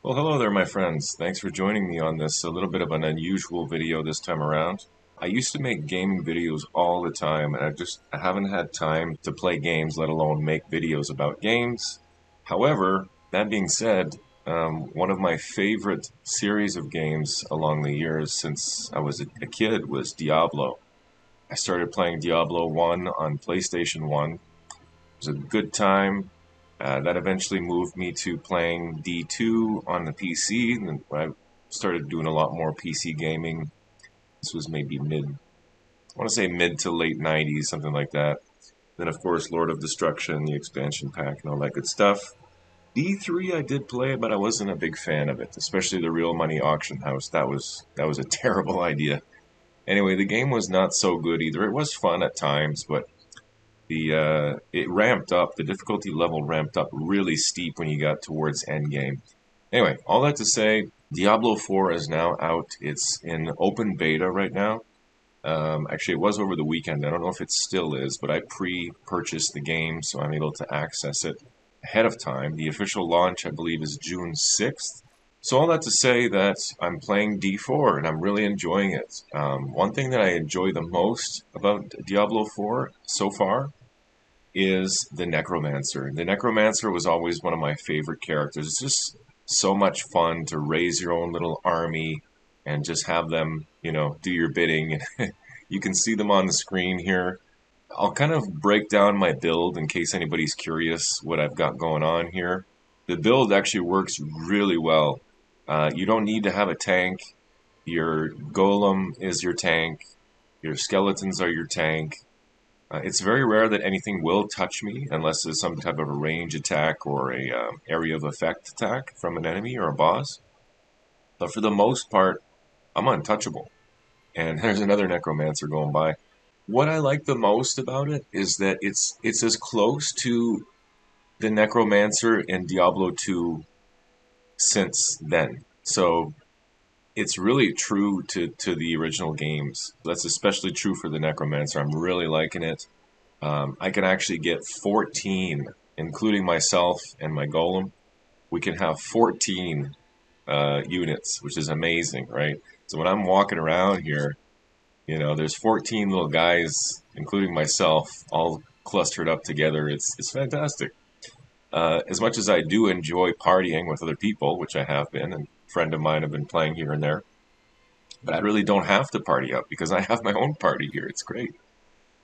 Well, hello there, my friends. Thanks for joining me on this a little bit of an unusual video this time around. I used to make gaming videos all the time, and I haven't had time to play games, let alone make videos about games. However, that being said, one of my favorite series of games along the years since I was a kid was Diablo. I started playing Diablo 1 on PlayStation 1. It was a good time. That eventually moved me to playing D2 on the PC, and I started doing a lot more PC gaming. This was maybe I want to say mid to late 90s, something like that. Then, of course, Lord of Destruction, the expansion pack, and all that good stuff. D3 I did play, but I wasn't a big fan of it, especially the Real Money Auction House. That was a terrible idea. Anyway, the game was not so good either. It was fun at times, but it ramped up. The difficulty level ramped up really steep when you got towards end game. Anyway, all that to say, Diablo 4 is now out. It's in open beta right now. Actually, it was over the weekend. I don't know if it still is, but I pre-purchased the game, so I'm able to access it ahead of time. The official launch, I believe, is June 6th. So all that to say that I'm playing D4 and I'm really enjoying it. One thing that I enjoy the most about Diablo 4 so far is the Necromancer. The Necromancer was always one of my favorite characters. It's just so much fun to raise your own little army and just have them, do your bidding. You can see them on the screen here. I'll kind of break down my build in case anybody's curious what I've got going on here. The build actually works really well. You don't need to have a tank. Your golem is your tank. Your skeletons are your tank. It's very rare that anything will touch me unless there's some type of a range attack or a area of effect attack from an enemy or a boss. But for the most part, I'm untouchable. And there's another necromancer going by. What I like the most about it is that it's as close to the necromancer in Diablo 2 since then. So it's really true to the original games. That's especially true for the necromancer. I'm really liking it. I can actually get 14, including myself and my golem. We can have 14 units, which is amazing, right? So when I'm walking around here, there's 14 little guys, including myself, all clustered up together. It's fantastic. As much as I do enjoy partying with other people, which I have been, and a friend of mine have been playing here and there, but I really don't have to party up because I have my own party here. It's great.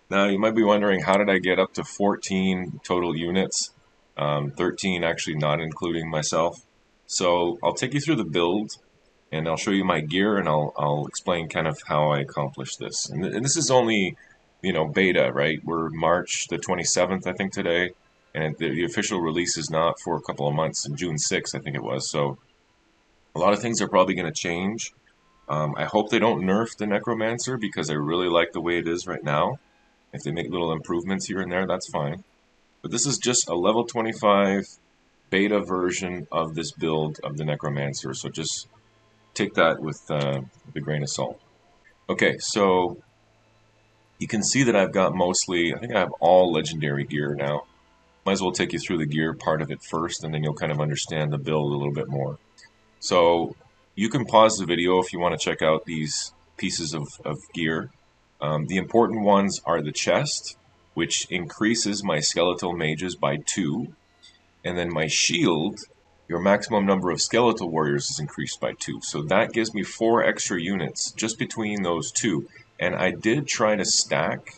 Now, you might be wondering, how did I get up to 14 total units? 13 actually not including myself. So I'll take you through the build, and I'll show you my gear, and I'll explain kind of how I accomplished this. And this is only, beta, right? We're March the 27th, I think, today, and the official release is not for a couple of months, in June 6th, I think it was. So a lot of things are probably going to change. I hope they don't nerf the Necromancer because I really like the way it is right now. If they make little improvements here and there, that's fine. But this is just a level 25 beta version of this build of the Necromancer, so just take that with a grain of salt. Okay, so you can see that I've got mostly, I think I have all legendary gear now. Might as well take you through the gear part of it first, and then you'll kind of understand the build a little bit more. So you can pause the video if you want to check out these pieces of gear. The important ones are the chest, which increases my skeletal mages by 2, and then my shield, your maximum number of skeletal warriors is increased by 2. So that gives me 4 extra units just between those two. And I did try to stack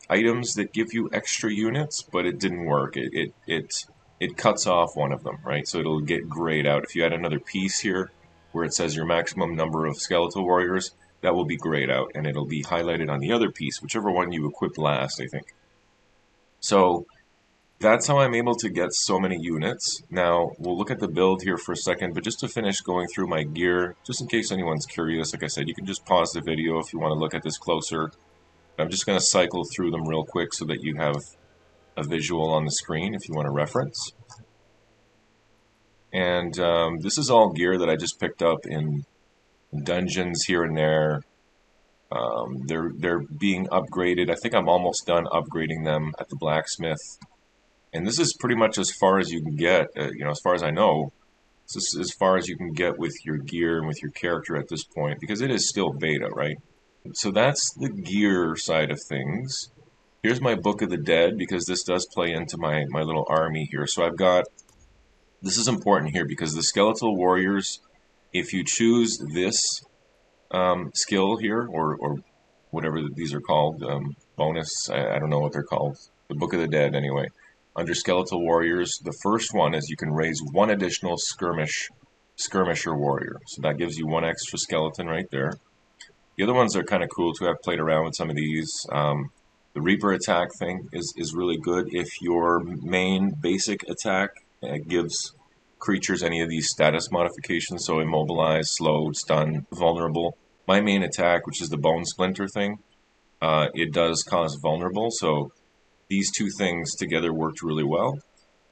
items that give you extra units, but it didn't work. It cuts off one of them, right? So it'll get grayed out. If you add another piece here where it says your maximum number of skeletal warriors, that will be grayed out, and it'll be highlighted on the other piece, whichever one you equip last, I think. So that's how I'm able to get so many units. Now, we'll look at the build here for a second, but just to finish going through my gear, just in case anyone's curious, like I said, you can just pause the video if you want to look at this closer. I'm just going to cycle through them real quick so that you have a visual on the screen if you want to reference. And this is all gear that I just picked up in dungeons here and there. They're being upgraded. I think I'm almost done upgrading them at the blacksmith. And this is pretty much as far as you can get, as far as I know. So this is as far as you can get with your gear and with your character at this point, because it is still beta, right? So that's the gear side of things. Here's my Book of the Dead, because this does play into my little army here. So I've got, this is important here, because the skeletal warriors, if you choose this skill here, or whatever these are called, bonus, I don't know what they're called, the Book of the Dead anyway. Under skeletal warriors, the first one is you can raise one additional skirmisher warrior. So that gives you one extra skeleton right there. The other ones are kind of cool too. I've played around with some of these. The Reaper attack thing is really good if your main basic attack gives creatures any of these status modifications, so immobilized, slowed, stunned, vulnerable. My main attack, which is the Bone Splinter thing, it does cause vulnerable, so these two things together worked really well.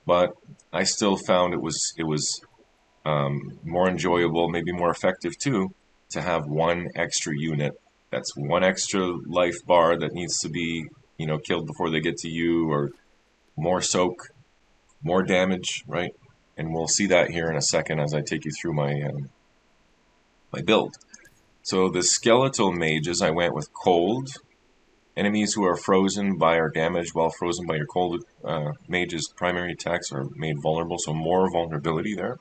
But I still found it was more enjoyable, maybe more effective too, to have one extra unit. That's one extra life bar that needs to be, killed before they get to you, or more soak, more damage, right? And we'll see that here in a second as I take you through my build. So the skeletal mages, I went with cold. Enemies who are frozen by or damaged while frozen by your cold mages' primary attacks are made vulnerable, so more vulnerability there.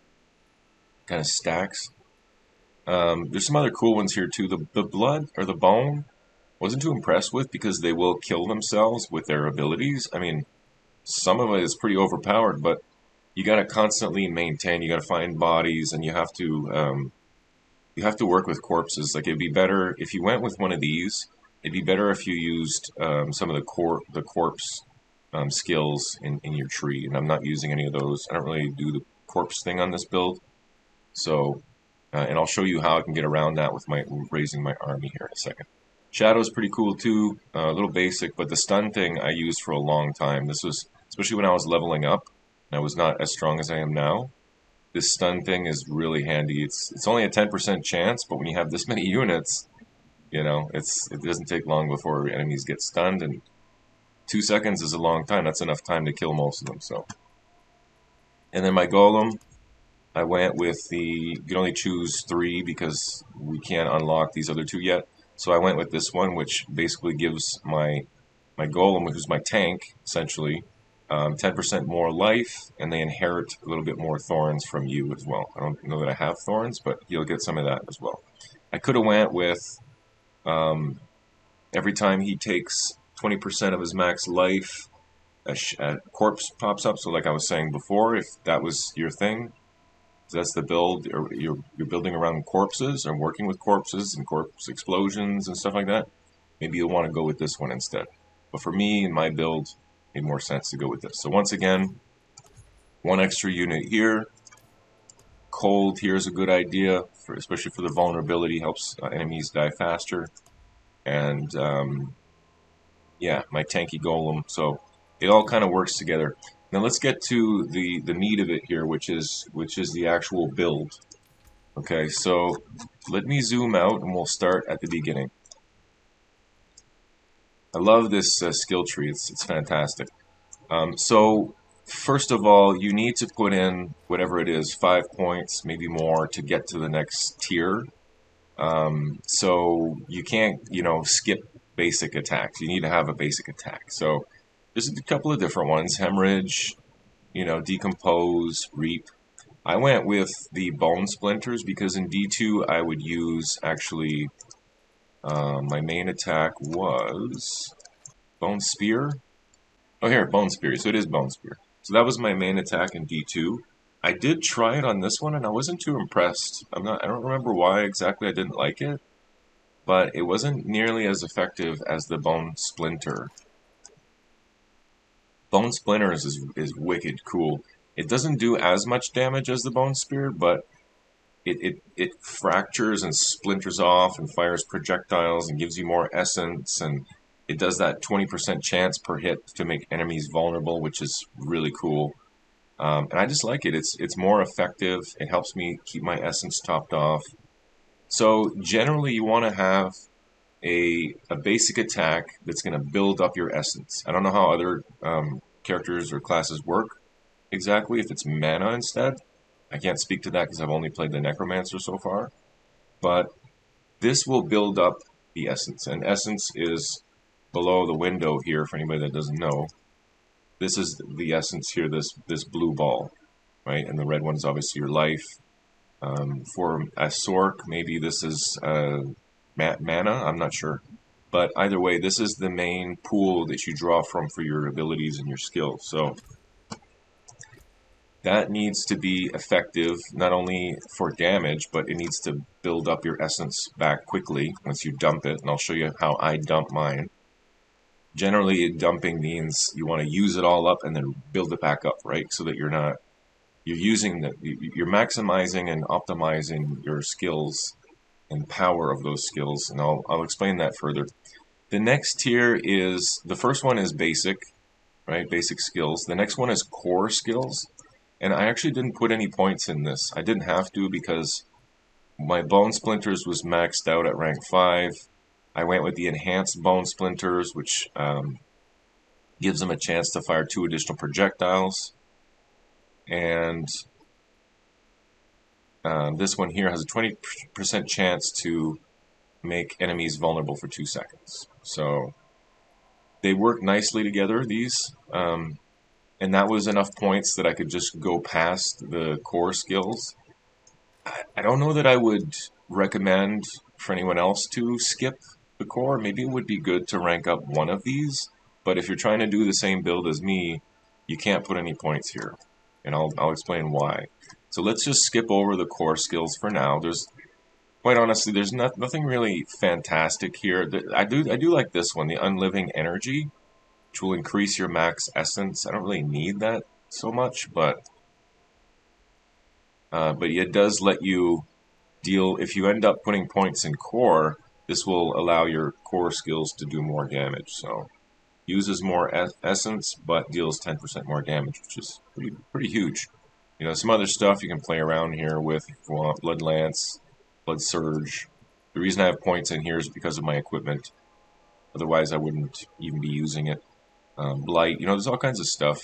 Kind of stacks. There's some other cool ones here too. The blood or the bone, wasn't too impressed with, because they will kill themselves with their abilities. I mean, some of it is pretty overpowered, but you got to constantly maintain. You got to find bodies, and you have to work with corpses. Like, it'd be better if you went with one of these. It'd be better if you used some of the corpse skills in your tree. And I'm not using any of those. I don't really do the corpse thing on this build. So, and I'll show you how I can get around that with my raising my army here in a second. Shadow's pretty cool too, a little basic, but the stun thing I used for a long time. This was, especially when I was leveling up, and I was not as strong as I am now. This stun thing is really handy. It's only a 10% chance, but when you have this many units, it doesn't take long before enemies get stunned, and 2 seconds is a long time. That's enough time to kill most of them. So, and then my golem, I went with you can only choose 3 because we can't unlock these other 2 yet. So I went with this one, which basically gives my golem, who's my tank, essentially, 10% more life, and they inherit a little bit more thorns from you as well. I don't know that I have thorns, but he'll get some of that as well. I could have went with every time he takes 20% of his max life, a corpse pops up. So like I was saying before, if that was your thing, that's the build, or you're building around corpses and working with corpses and corpse explosions and stuff like that, maybe you'll want to go with this one instead. But for me, in my build, it made more sense to go with this. So once again, one extra unit here. Cold here is a good idea, especially for the vulnerability, helps enemies die faster. And yeah, my tanky golem. So it all kind of works together. Now let's get to the meat of it here, which is the actual build. Okay, so let me zoom out and we'll start at the beginning. I love this skill tree. It's fantastic. So first of all, you need to put in whatever it is, 5 points, maybe more, to get to the next tier. So you can't, skip basic attacks. You need to have a basic attack. So there's a couple of different ones: hemorrhage, decompose, reap. I went with the bone splinters because in D2 I would use, actually, my main attack was bone spear. Oh, here, bone spear. So it is bone spear. So that was my main attack in D2. I did try it on this one and I wasn't too impressed. I don't remember why exactly I didn't like it, but it wasn't nearly as effective as the bone splinter. Bone Splinters is wicked cool. It doesn't do as much damage as the Bone Spear, but it fractures and splinters off and fires projectiles and gives you more essence, and it does that 20% chance per hit to make enemies vulnerable, which is really cool. And I just like it. It's more effective. It helps me keep my essence topped off. So generally you want to have a basic attack that's going to build up your essence. I don't know how other characters or classes work exactly, if it's mana instead, I can't speak to that because I've only played the Necromancer so far. But this will build up the essence, and essence is below the window here for anybody that doesn't know. This is the essence here, this blue ball, right? And the red one is obviously your life. For a Sork, maybe this is mana, I'm not sure. But either way, this is the main pool that you draw from for your abilities and your skills. So that needs to be effective not only for damage, but it needs to build up your essence back quickly once you dump it. And I'll show you how I dump mine. Generally, dumping means you want to use it all up and then build it back up, right? So that you're maximizing and optimizing your skills and power of those skills. And I'll explain that further. The next tier is, the first one is basic, right? Basic skills. The next one is core skills. And I actually didn't put any points in this. I didn't have to because my Bone Splinters was maxed out at rank 5. I went with the Enhanced Bone Splinters, which gives them a chance to fire 2 additional projectiles. And this one here has a 20% chance to make enemies vulnerable for 2 seconds. So they work nicely together, these. And that was enough points that I could just go past the core skills. I don't know that I would recommend for anyone else to skip the core. Maybe it would be good to rank up one of these, but if you're trying to do the same build as me, you can't put any points here, and I'll explain why. So let's just skip over the core skills for now. Quite honestly, there's nothing really fantastic here. I do like this one, the Unliving Energy, which will increase your max essence. I don't really need that so much, but it does let you deal, if you end up putting points in core, this will allow your core skills to do more damage. So uses more essence, but deals 10% more damage, which is pretty huge. You know, some other stuff you can play around here with if you want. Blood Lance, Blood Surge. The reason I have points in here is because of my equipment. Otherwise, I wouldn't even be using it. Blight, you know, there's all kinds of stuff.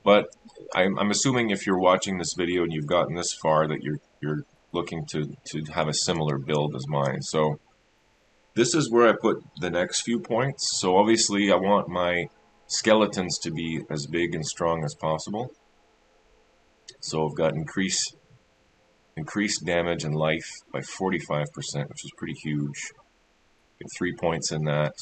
But I'm assuming if you're watching this video and you've gotten this far that you're looking to have a similar build as mine. So this is where I put the next few points. So obviously I want my skeletons to be as big and strong as possible. So I've got increased damage and life by 45%, which is pretty huge. Get 3 points in that.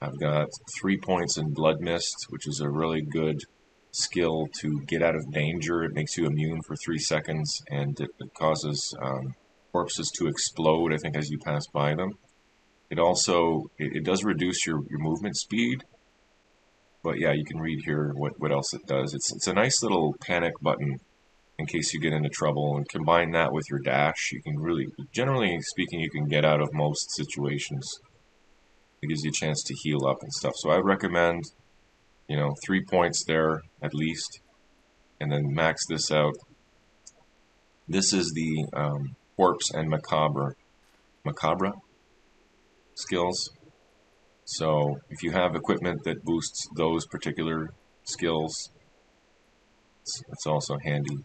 I've got 3 points in Blood Mist, which is a really good skill to get out of danger. It makes you immune for 3 seconds, and it causes corpses to explode, I think, as you pass by them. It also, it does reduce your movement speed, but yeah, you can read here what else it does. It's a nice little panic button in case you get into trouble, and combine that with your dash, you can really, generally speaking, you can get out of most situations. It gives you a chance to heal up and stuff. So I recommend, you know, 3 points there at least, and then max this out. This is the Corpse and Macabre skills. So if you have equipment that boosts those particular skills, it's also handy.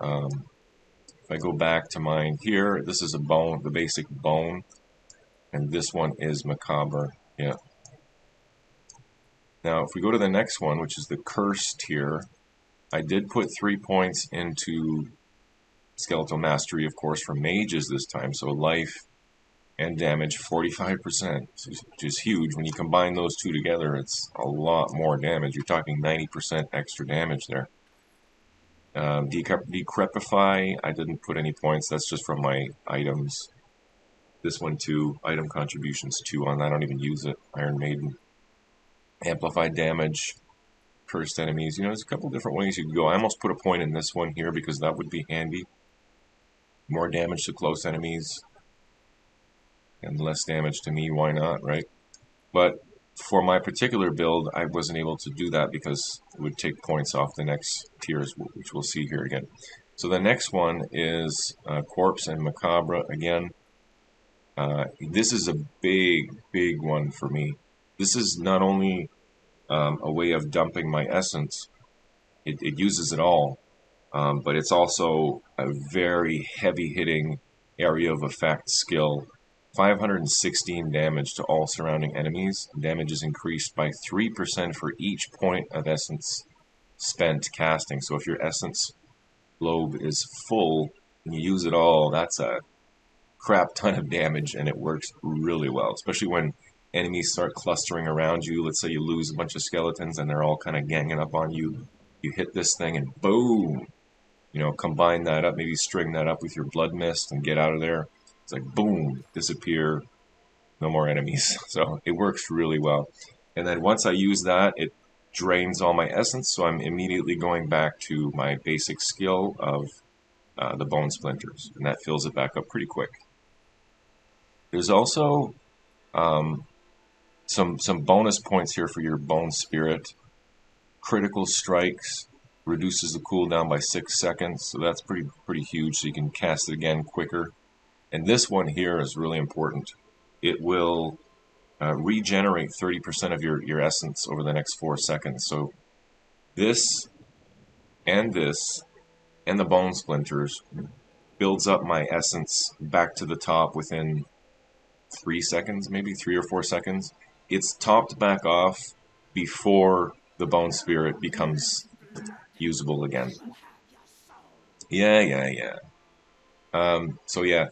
If I go back to mine here, this is a bone, the basic bone, and this one is Macabre. Yeah. Now, if we go to the next one, which is the Curse tier, I did put 3 points into Skeletal Mastery, of course, for mages this time. So life and damage, 45%, which is huge. When you combine those two together, it's a lot more damage. You're talking 90% extra damage there. Decrepify, I didn't put any points. That's just from my items. This one too, item contributions 2 on that. I don't even use it. Iron Maiden. Amplified damage, cursed enemies. You know, there's a couple different ways you can go. I almost put a point in this one here because that would be handy. More damage to close enemies and less damage to me, why not, right? But for my particular build, I wasn't able to do that because it would take points off the next tiers, which we'll see here again. So the next one is Corpse and Macabre again. This is a big one for me. This is not only a way of dumping my essence, it uses it all. but it's also a very heavy-hitting area of effect skill. 516 damage to all surrounding enemies. Damage is increased by 3% for each point of essence spent casting. So if your essence globe is full and you use it all, that's a crap ton of damage, and it works really well, especially when enemies start clustering around you. Let's say you lose a bunch of skeletons and they're all kind of ganging up on you. You hit this thing and boom! You know, combine that up, maybe string that up with your blood mist and get out of there. It's like boom, disappear, no more enemies. So it works really well. And then once I use that, it drains all my essence, so I'm immediately going back to my basic skill of the bone splinters, and that fills it back up pretty quick. There's also some bonus points here for your bone spirit. Critical strikes reduces the cooldown by 6 seconds, so that's pretty huge, so you can cast it again quicker. And this one here is really important. It will regenerate 30% of your essence over the next 4 seconds. So this and the bone splinters builds up my essence back to the top within 3 seconds, maybe 3 or 4 seconds. It's topped back off before the bone spirit becomes usable again. Yeah. So yeah,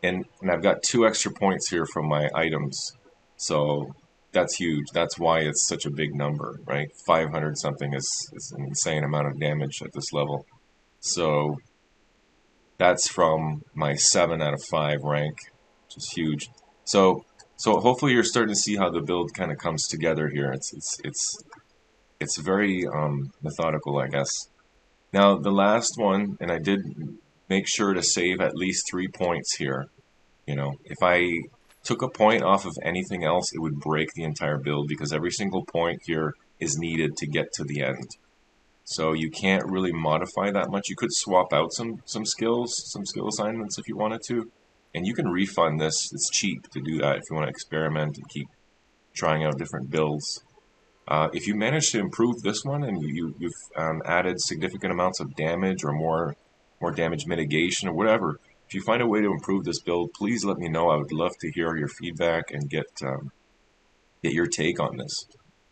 and I've got 2 extra points here from my items, so that's huge. That's why it's such a big number, right? 500 something is an insane amount of damage at this level. So that's from my 7 out of 5 rank, which is huge. So hopefully you're starting to see how the build kind of comes together here. It's very methodical, I guess. Now the last one, and I did make sure to save at least 3 points here. You know, if I took a point off of anything else, it would break the entire build, because every single point here is needed to get to the end. So you can't really modify that much. You could swap out some skill assignments if you wanted to, and you can refund this. It's cheap to do that if you want to experiment and keep trying out different builds. If you manage to improve this one and you've added significant amounts of damage or more damage mitigation or whatever, if you find a way to improve this build, please let me know. I would love to hear your feedback and get your take on this.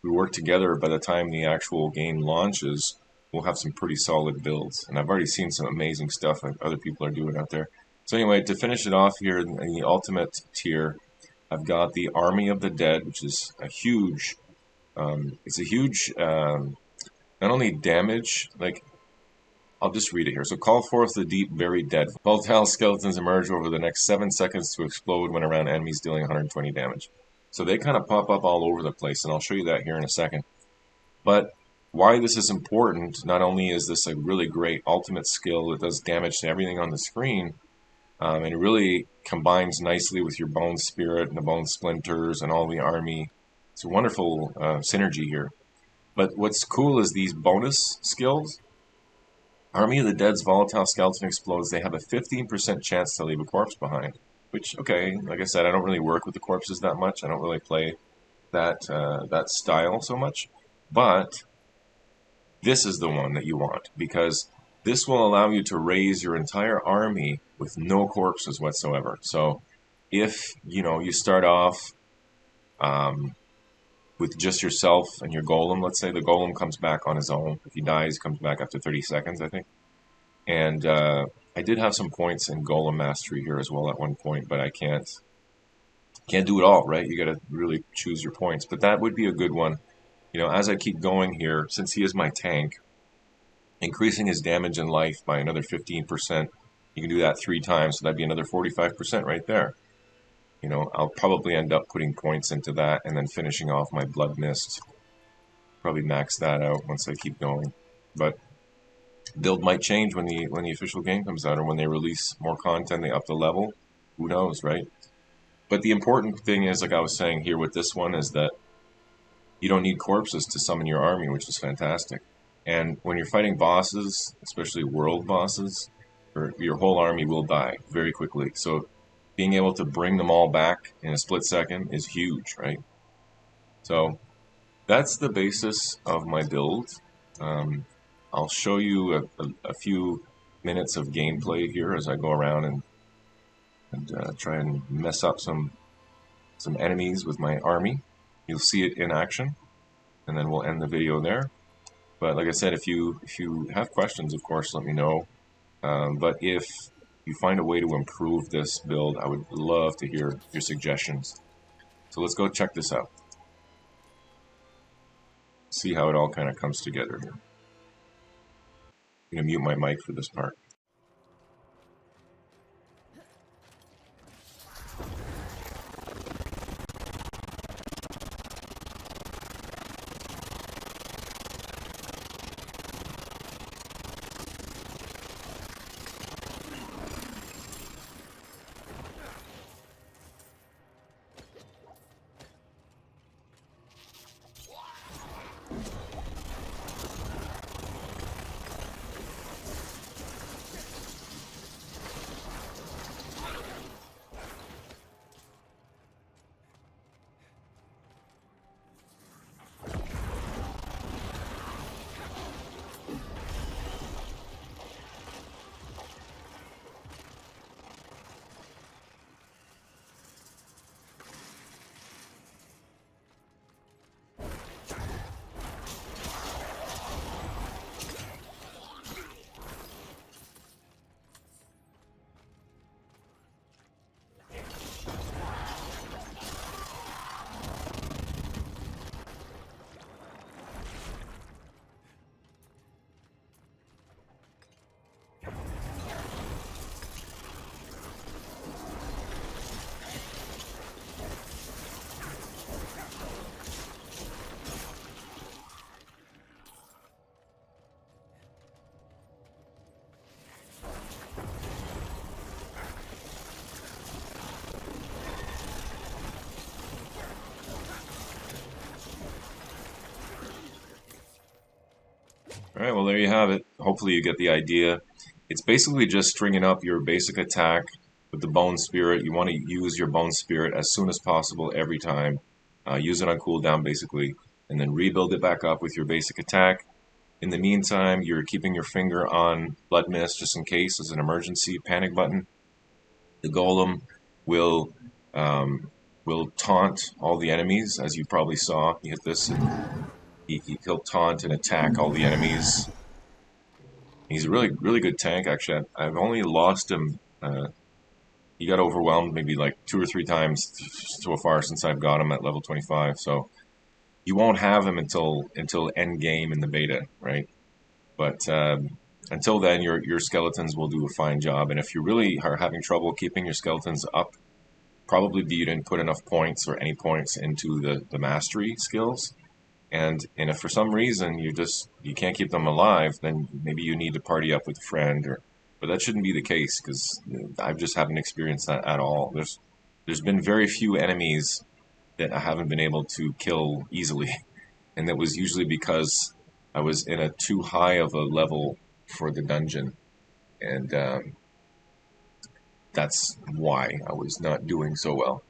We work together. By the time the actual game launches, we'll have some pretty solid builds, and I've already seen some amazing stuff that other people are doing out there. So anyway, to finish it off here in the ultimate tier, I've got the Army of the Dead, which is a huge, it's a huge, not only damage, like, I'll just read it here. So call forth the deep buried dead. Volatile skeletons emerge over the next 7 seconds to explode when around enemies, dealing 120 damage. So they kind of pop up all over the place, and I'll show you that here in a second. But why this is important, not only is this a really great ultimate skill that does damage to everything on the screen, and it really combines nicely with your bone spirit and the bone splinters and all the army. It's a wonderful synergy here. But what's cool is these bonus skills. Army of the Dead's volatile skeleton explodes. They have a 15% chance to leave a corpse behind. Which, okay, like I said, I don't really work with the corpses that much. I don't really play that style so much. But this is the one that you want, because this will allow you to raise your entire army with no corpses whatsoever. So if you start off with just yourself and your golem, let's say the golem comes back on his own. If he dies, he comes back after 30 seconds, I think. And I did have some points in golem mastery here as well at one point, but I can't do it all, right? You got to really choose your points. But that would be a good one. As I keep going here, since he is my tank, increasing his damage and life by another 15%, you can do that 3 times, so that'd be another 45% right there. I'll probably end up putting points into that and then finishing off my blood mist. Probably max that out once I keep going. But build might change when the official game comes out, or when they release more content, they up the level. Who knows, right? But the important thing is, like I was saying here with this one, is that you don't need corpses to summon your army, which is fantastic. And when you're fighting bosses, especially world bosses, your whole army will die very quickly. So being able to bring them all back in a split second is huge, right? So that's the basis of my build. I'll show you a few minutes of gameplay here as I go around and try and mess up some enemies with my army. You'll see it in action, and then we'll end the video there. But like I said, if you have questions, of course, let me know. But if you find a way to improve this build, I would love to hear your suggestions. So let's go check this out. See how it all kind of comes together here. I'm going to mute my mic for this part. Alright, well there you have it. Hopefully you get the idea. It's basically just stringing up your basic attack with the Bone Spirit. You want to use your Bone Spirit as soon as possible every time. Use it on cooldown basically, and then rebuild it back up with your basic attack. In the meantime, you're keeping your finger on Blood Mist just in case as an emergency panic button. The Golem will taunt all the enemies, as you probably saw. He hit this and he'll taunt and attack all the enemies. He's a really good tank, actually. I've only lost him. He got overwhelmed maybe like 2 or 3 times so far since I've got him at level 25. So you won't have him until end game in the beta, right? But until then, your skeletons will do a fine job. And if you really are having trouble keeping your skeletons up, probably you didn't put enough points or any points into the mastery skills. And if for some reason you can't keep them alive, then maybe you need to party up with a friend. But that shouldn't be the case because I just haven't experienced that at all. There's been very few enemies that I haven't been able to kill easily, and that was usually because I was in a too high of a level for the dungeon, and that's why I was not doing so well.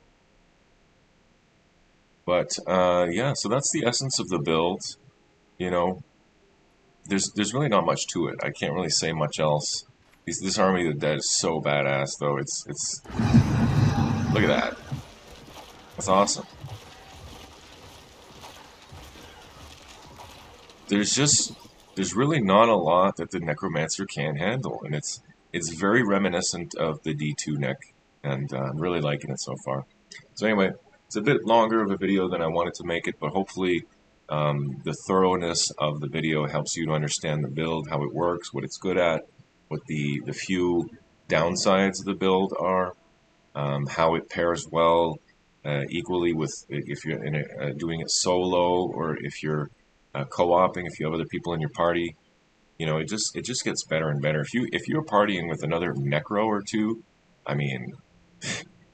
But yeah, so that's the essence of the build. You know, there's really not much to it. I can't really say much else. This Army of the Dead is so badass, though. It's look at that. That's awesome. There's really not a lot that the Necromancer can't handle, and it's very reminiscent of the D2 Nec, and I'm really liking it so far. So anyway, it's a bit longer of a video than I wanted to make it, but hopefully the thoroughness of the video helps you to understand the build, how it works, what it's good at, what the few downsides of the build are, how it pairs well equally with if you're doing it solo or if you're co-oping, if you have other people in your party. You know, it just gets better and better. If you're partying with another Necro or two, I mean,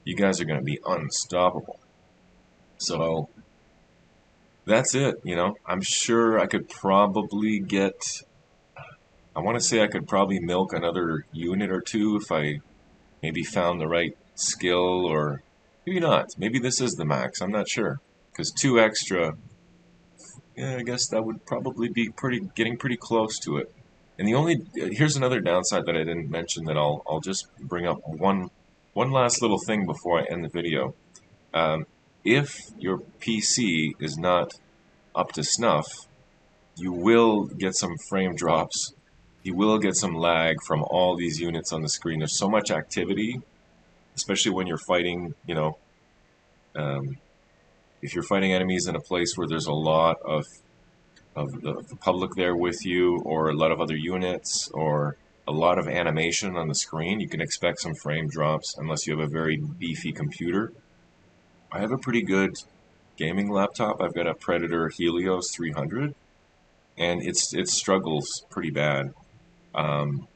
you guys are going to be unstoppable. So that's it. You know, I'm sure I could probably get. I want to say I could probably milk another unit or two if I maybe found the right skill, or maybe not. Maybe this is the max. I'm not sure, because 2 extra Yeah, I guess that would probably be getting pretty close to it. And the only here's another downside that I didn't mention that I'll just bring up one last little thing before I end the video. Um, if your PC is not up to snuff, you will get some frame drops. You will get some lag from all these units on the screen. There's so much activity, especially when you're fighting, um, if you're fighting enemies in a place where there's a lot of the public there with you, or a lot of other units, or a lot of animation on the screen, you can expect some frame drops unless you have a very beefy computer. I have a pretty good gaming laptop. I've got a Predator Helios 300, and it struggles pretty bad. Um,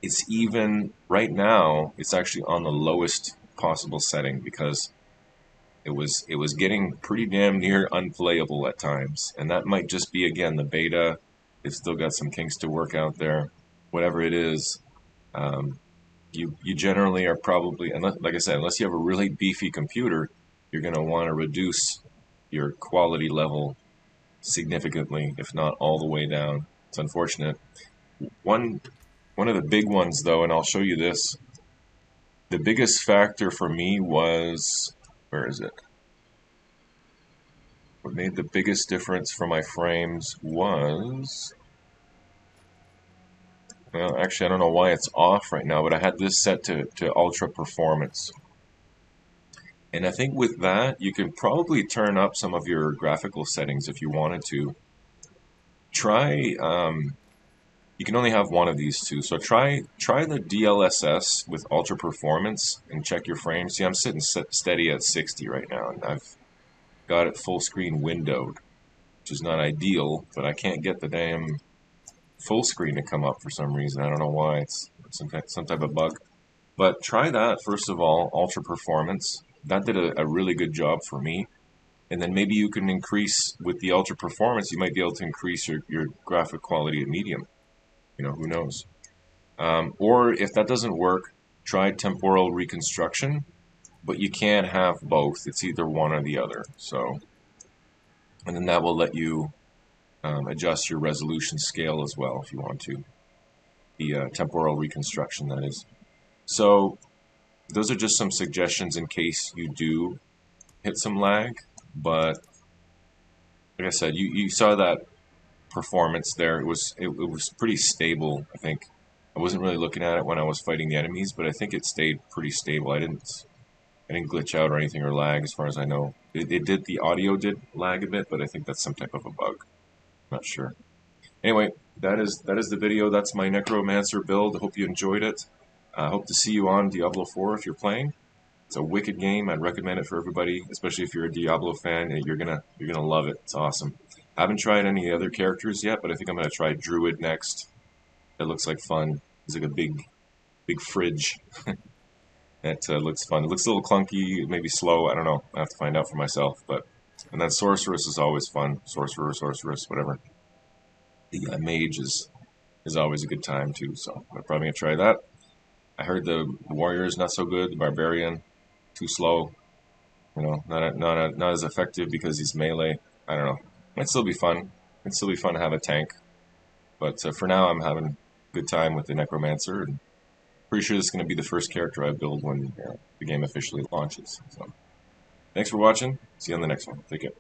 it's even right now. It's actually on the lowest possible setting because it was getting pretty damn near unplayable at times, and that might just be again the beta. It's still got some kinks to work out there. Whatever it is, um, you generally are probably, unless, like I said, unless you have a really beefy computer, you're going to want to reduce your quality level significantly, if not all the way down. It's unfortunate. One one of the big ones though, and I'll show you this. The biggest factor for me was, where is it? What made the biggest difference for my frames was, well, actually, I don't know why it's off right now, but I had this set to ultra performance. And I think with that, you can probably turn up some of your graphical settings if you wanted to. Try, you can only have one of these two, so try the DLSS with ultra performance and check your frames. See, I'm sitting steady at 60 right now, and I've got it full screen windowed, which is not ideal, but I can't get the damn full screen to come up for some reason. I don't know why. It's some type of bug. But try that first of all, ultra performance. That did a really good job for me. And then maybe you can increase with the ultra performance. You might be able to increase your graphic quality at medium. Who knows? Or if that doesn't work, try temporal reconstruction. But you can't have both. It's either one or the other. So, and then that will let you adjust your resolution scale as well if you want to. The temporal reconstruction, that is. So those are just some suggestions in case you do hit some lag. But like I said, you saw that performance there. It was pretty stable. I think I wasn't really looking at it when I was fighting the enemies, but I think it stayed pretty stable. I didn't glitch out or anything or lag as far as I know. It did, the audio did lag a bit, but I think that's some type of a bug. Not sure. Anyway, that is the video. That's my Necromancer build. I hope you enjoyed it. I hope to see you on Diablo 4 if you're playing. It's a wicked game. I'd recommend it for everybody, especially if you're a Diablo fan. And you're gonna love it. It's awesome. I haven't tried any other characters yet, but I think I'm gonna try Druid next. It looks like fun. It's like a big fridge. It looks fun. It looks a little clunky, maybe slow. I don't know. I have to find out for myself. And then Sorceress is always fun. Sorceress, whatever. The mage is always a good time too. So I'm probably gonna try that. I heard the warrior is not so good. The barbarian, too slow. Not as effective because he's melee. I don't know. Might still be fun. It'd still be fun to have a tank. But for now, I'm having a good time with the Necromancer, and pretty sure this is going to be the first character I build when the game officially launches. So, thanks for watching. See you on the next one. Take care.